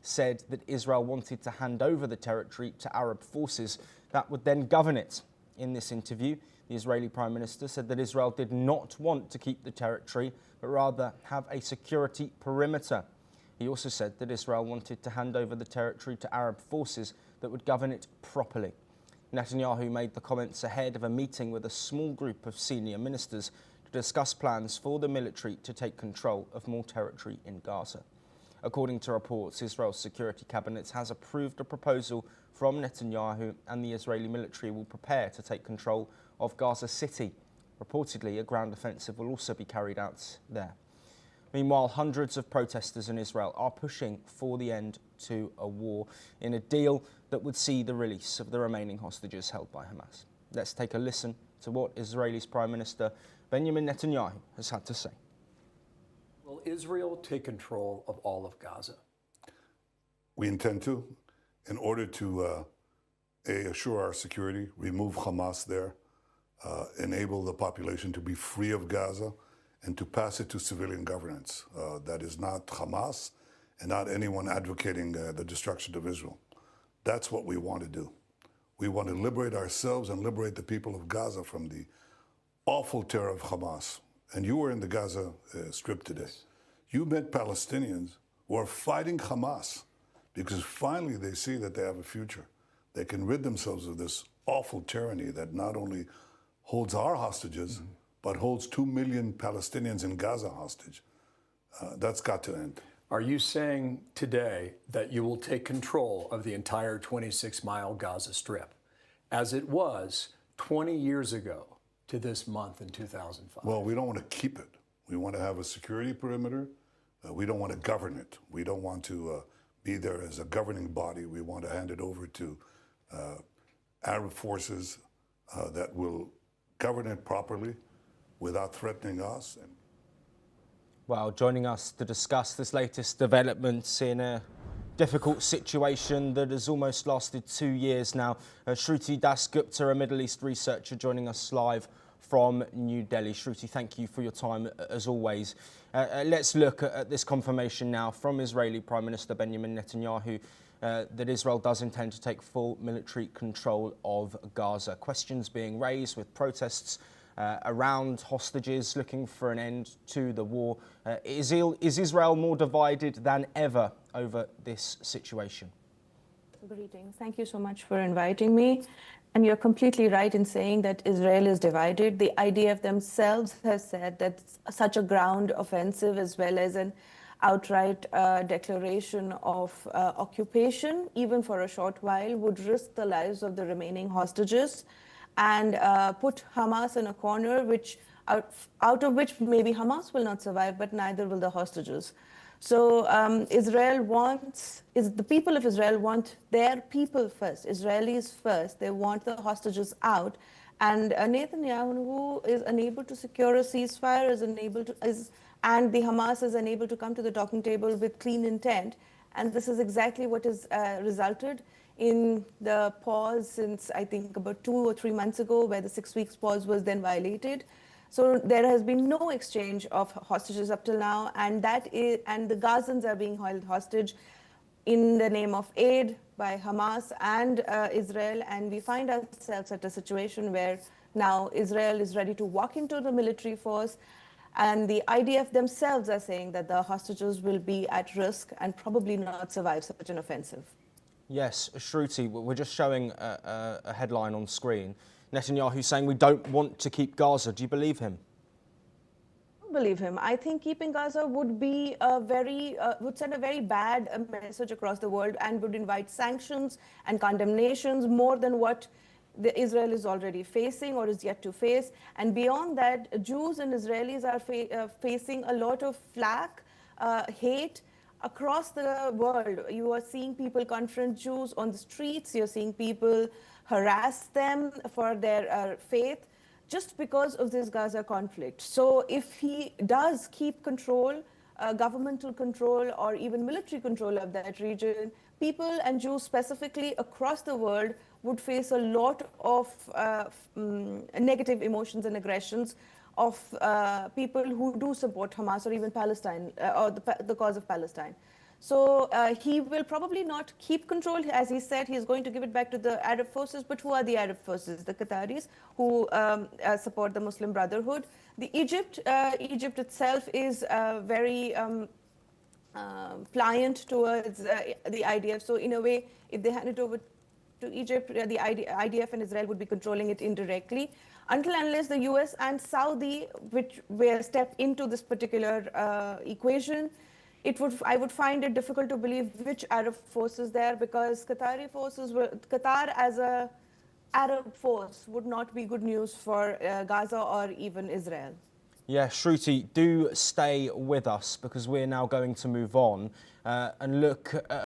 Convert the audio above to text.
said that Israel wanted to hand over the territory to Arab forces that would then govern it. In this interview, the Israeli Prime Minister said that Israel did not want to keep the territory, but rather have a security perimeter. He also said that Israel wanted to hand over the territory to Arab forces that would govern it properly. Netanyahu made the comments ahead of a meeting with a small group of senior ministers to discuss plans for the military to take control of more territory in Gaza. According to reports, Israel's security cabinet has approved a proposal from Netanyahu, and the Israeli military will prepare to take control of Gaza City. Reportedly, a ground offensive will also be carried out there. Meanwhile, hundreds of protesters in Israel are pushing for the end to a war in a deal that would see the release of the remaining hostages held by Hamas. Let's take a listen to what Israel's Prime Minister Benjamin Netanyahu has had to say. Will Israel take control of all of Gaza? We intend to, in order to assure our security, remove Hamas there, enable the population to be free of Gaza, and to pass it to civilian governance. That is not Hamas and not anyone advocating the destruction of Israel. That's what we want to do. We want to liberate ourselves and liberate the people of Gaza from the awful terror of Hamas. And you were in the Gaza Strip today. You met Palestinians who are fighting Hamas because finally they see that they have a future. They can rid themselves of this awful tyranny that not only holds our hostages, but holds 2 million Palestinians in Gaza hostage. That's got to end. Are you saying today that you will take control of the entire 26-mile Gaza Strip, as it was 20 years ago to this month in 2005? Well, we don't want to keep it. We want to have a security perimeter. We don't want to govern it. We don't want to be there as a governing body. We want to hand it over to Arab forces that will govern it properly without threatening us. Well, joining us to discuss this latest developments in a difficult situation that has almost lasted 2 years now, Shruti Das-Gupta, a Middle East researcher, joining us live from New Delhi. Shruti, thank you for your time as always. Let's look at this confirmation now from Israeli Prime Minister Benjamin Netanyahu that Israel does intend to take full military control of Gaza. Questions being raised with protests around hostages, looking for an end to the war. Is Israel more divided than ever over this situation? Greetings. Thank you so much for inviting me. And you're completely right in saying that Israel is divided. The IDF themselves have said that such a ground offensive, as well as an outright declaration of occupation, even for a short while, would risk the lives of the remaining hostages and put Hamas in a corner, which out of which maybe Hamas will not survive, but neither will the hostages. So the people of Israel want their people first, Israelis first. They want the hostages out. And Netanyahu is unable to secure a ceasefire, and the Hamas is unable to come to the talking table with clean intent. And this is exactly what has resulted in the pause since, I think, about 2 or 3 months ago, where the 6 weeks pause was then violated. So there has been no exchange of hostages up till now, and the Gazans are being held hostage in the name of aid by Hamas and Israel. And we find ourselves at a situation where now Israel is ready to walk into the military force, and the IDF themselves are saying that the hostages will be at risk and probably not survive such an offensive. Yes, Shruti, we're just showing a headline on screen. Netanyahu saying we don't want to keep Gaza. Do you believe him? I don't believe him. I think keeping Gaza would be would send a very bad message across the world and would invite sanctions and condemnations more than what Israel is already facing or is yet to face. And beyond that, Jews and Israelis are facing a lot of flack, hate, across the world. You are seeing people confront Jews on the streets. You're seeing people harass them for their faith just because of this Gaza conflict. So if he does keep control, governmental control, or even military control of that region, people and Jews specifically across the world would face a lot of negative emotions and aggressions of people who do support Hamas or even Palestine, or the cause of Palestine. So he will probably not keep control. As he said, he's going to give it back to the Arab forces. But who are the Arab forces? The Qataris, who support the Muslim Brotherhood. Egypt itself is very pliant towards the IDF. So in a way, if they hand it over to Egypt, the IDF and Israel would be controlling it indirectly. Until unless the US and Saudi, which will step into this particular equation, I would find it difficult to believe which Arab forces there, because Qatar as a Arab force would not be good news for Gaza or even Israel. Yeah, Shruti, do stay with us because we're now going to move on and look at